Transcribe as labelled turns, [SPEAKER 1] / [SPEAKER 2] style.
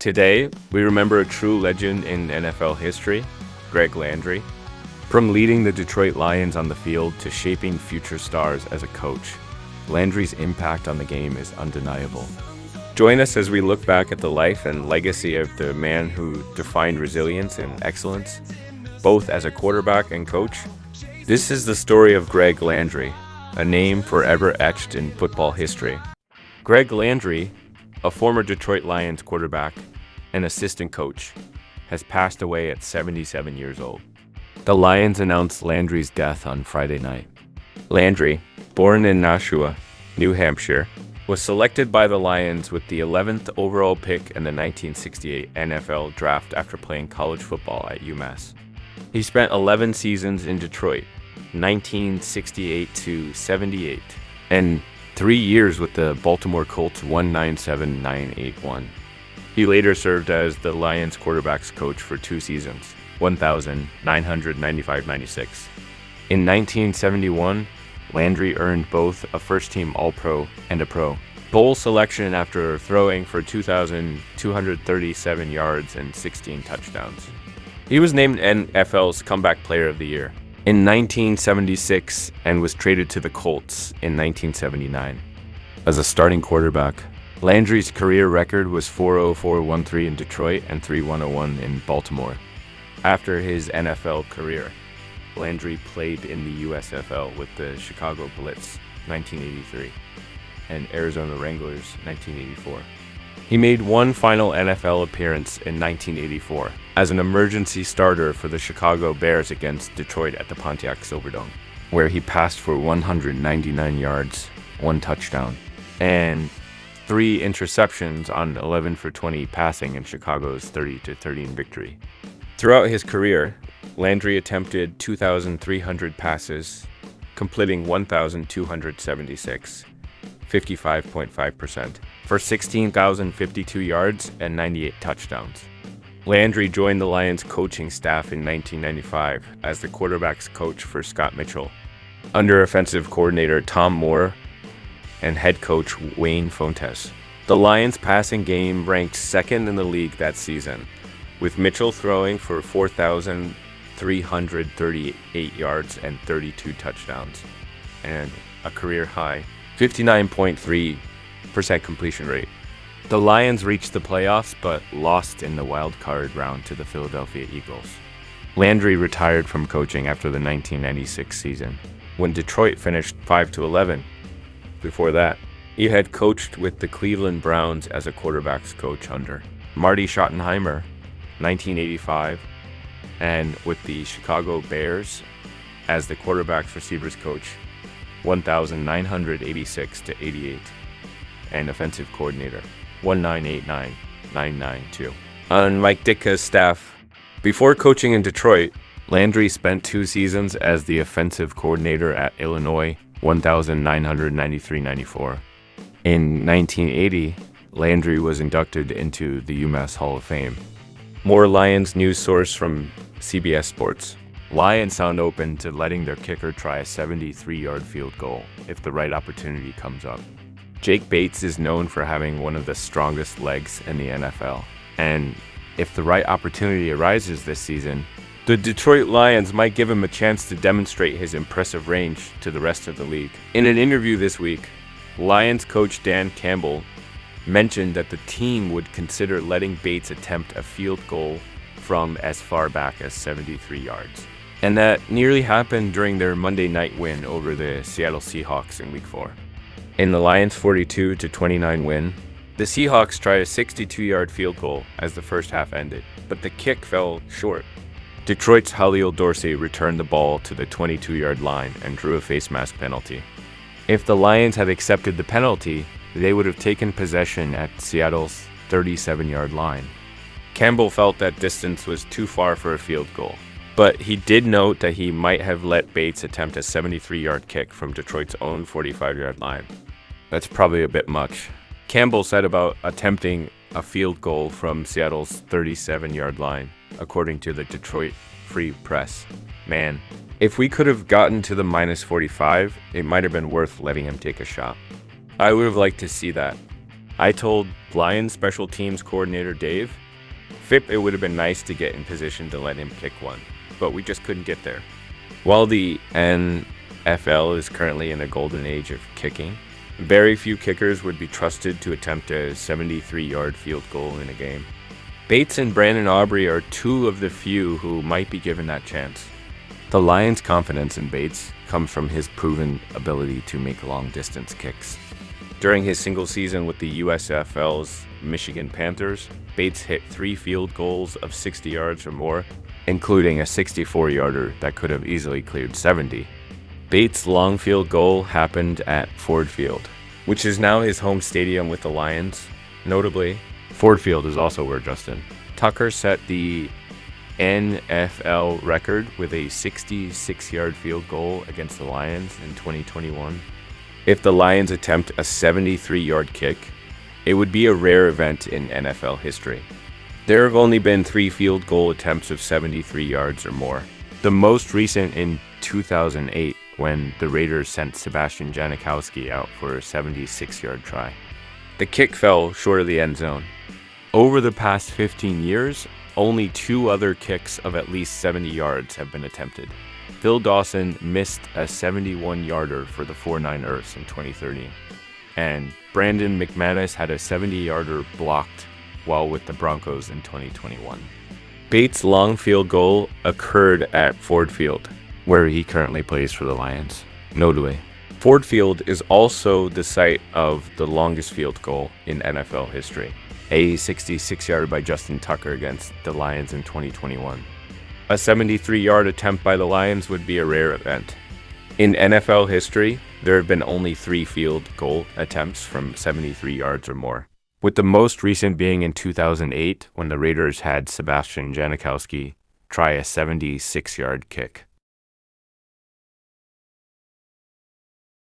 [SPEAKER 1] Today, we remember a true legend in NFL history, Greg Landry. From leading the Detroit Lions on the field to shaping future stars as a coach, Landry's impact on the game is undeniable. Join us as we look back at the life and legacy of the man who defined resilience and excellence, both as a quarterback and coach. This is the story of Greg Landry, a name forever etched in football history. Greg Landry, a former Detroit Lions quarterback and assistant coach, has passed away at 77 years old. The Lions announced Landry's death on Friday night. Landry, born in Nashua, New Hampshire, was selected by the Lions with the 11th overall pick in the 1968 NFL draft after playing college football at UMass. He spent 11 seasons in Detroit, 1968 to 78, and 3 years with the Baltimore Colts 1979-81. He later served as the Lions quarterbacks coach for 2 seasons, 1995-96. In 1971, Landry earned both a first-team All-Pro and a Pro Bowl selection after throwing for 2,237 yards and 16 touchdowns. He was named NFL's Comeback Player of the Year in 1976 and was traded to the Colts in 1979. As a starting quarterback, Landry's career record was 404-13 in Detroit and 3-101 in Baltimore. After his NFL career, Landry played in the USFL with the Chicago Blitz 1983 and Arizona Wranglers 1984. He made one final NFL appearance in 1984 as an emergency starter for the Chicago Bears against Detroit at the Pontiac Silverdome, where he passed for 199 yards, 1 touchdown, and 3 interceptions on 11 for 20 passing in Chicago's 30-13 victory. Throughout his career, Landry attempted 2,300 passes, completing 1,276, 55.5%, for 16,052 yards and 98 touchdowns. Landry joined the Lions coaching staff in 1995 as the quarterback's coach for Scott Mitchell, under offensive coordinator Tom Moore and head coach Wayne Fontes. The Lions' passing game ranked second in the league that season, with Mitchell throwing for 4,338 yards and 32 touchdowns, and a career high 59.3% completion rate. The Lions reached the playoffs but lost in the wild card round to the Philadelphia Eagles. Landry retired from coaching after the 1996 season, when Detroit finished 5-11. Before that, he had coached with the Cleveland Browns as a quarterbacks coach under Marty Schottenheimer, 1985, and with the Chicago Bears as the quarterbacks receivers coach, 1986-88, and offensive coordinator, 1989-992. On Mike Ditka's staff, before coaching in Detroit, Landry spent 2 seasons as the offensive coordinator at Illinois, 1993-94. In 1980, Landry was inducted into the UMass Hall of Fame. More Lions news source from CBS Sports. Lions sound open to letting their kicker try a 73-yard field goal if the right opportunity comes up. Jake Bates is known for having one of the strongest legs in the NFL, and if the right opportunity arises this season, the Detroit Lions might give him a chance to demonstrate his impressive range to the rest of the league. In an interview this week, Lions coach Dan Campbell mentioned that the team would consider letting Bates attempt a field goal from as far back as 73 yards. And that nearly happened during their Monday night win over the Seattle Seahawks in Week 4. In the Lions' 42-29 win, the Seahawks tried a 62-yard field goal as the first half ended, but the kick fell short. Detroit's Halil Dorsey returned the ball to the 22-yard line and drew a face mask penalty. If the Lions had accepted the penalty, they would have taken possession at Seattle's 37-yard line. Campbell felt that distance was too far for a field goal, but he did note that he might have let Bates attempt a 73-yard kick from Detroit's own 45-yard line. That's probably a bit much. Campbell said about attempting a field goal from Seattle's 37-yard line, according to the Detroit Free Press. Man, if we could have gotten to the -45, it might have been worth letting him take a shot. I would have liked to see that. I told Lions special teams coordinator Dave, "Fip, it would have been nice to get in position to let him kick one, but we just couldn't get there." While the NFL is currently in a golden age of kicking, very few kickers would be trusted to attempt a 73-yard field goal in a game. Bates and Brandon Aubrey are two of the few who might be given that chance. The Lions' confidence in Bates comes from his proven ability to make long-distance kicks. During his single season with the USFL's Michigan Panthers, Bates hit 3 field goals of 60 yards or more, including a 64-yarder that could have easily cleared 70. Bates' long field goal happened at Ford Field, which is now his home stadium with the Lions. Notably, Ford Field is also where Justin Tucker set the NFL record with a 66-yard field goal against the Lions in 2021. If the Lions attempt a 73-yard kick, it would be a rare event in NFL history. There have only been 3 field goal attempts of 73 yards or more. The most recent in 2008, when the Raiders sent Sebastian Janikowski out for a 76-yard try. The kick fell short of the end zone. Over the past 15 years, only 2 other kicks of at least 70 yards have been attempted. Phil Dawson missed a 71-yarder for the 49ers in 2013, and Brandon McManus had a 70-yarder blocked while with the Broncos in 2021. Bates' long field goal occurred at Ford Field, where he currently plays for the Lions. Notably, Ford Field is also the site of the longest field goal in NFL history, a 66-yarder by Justin Tucker against the Lions in 2021. A 73-yard attempt by the Lions would be a rare event. In NFL history, there have been only 3 field goal attempts from 73 yards or more, with the most recent being in 2008 when the Raiders had Sebastian Janikowski try a 76-yard kick.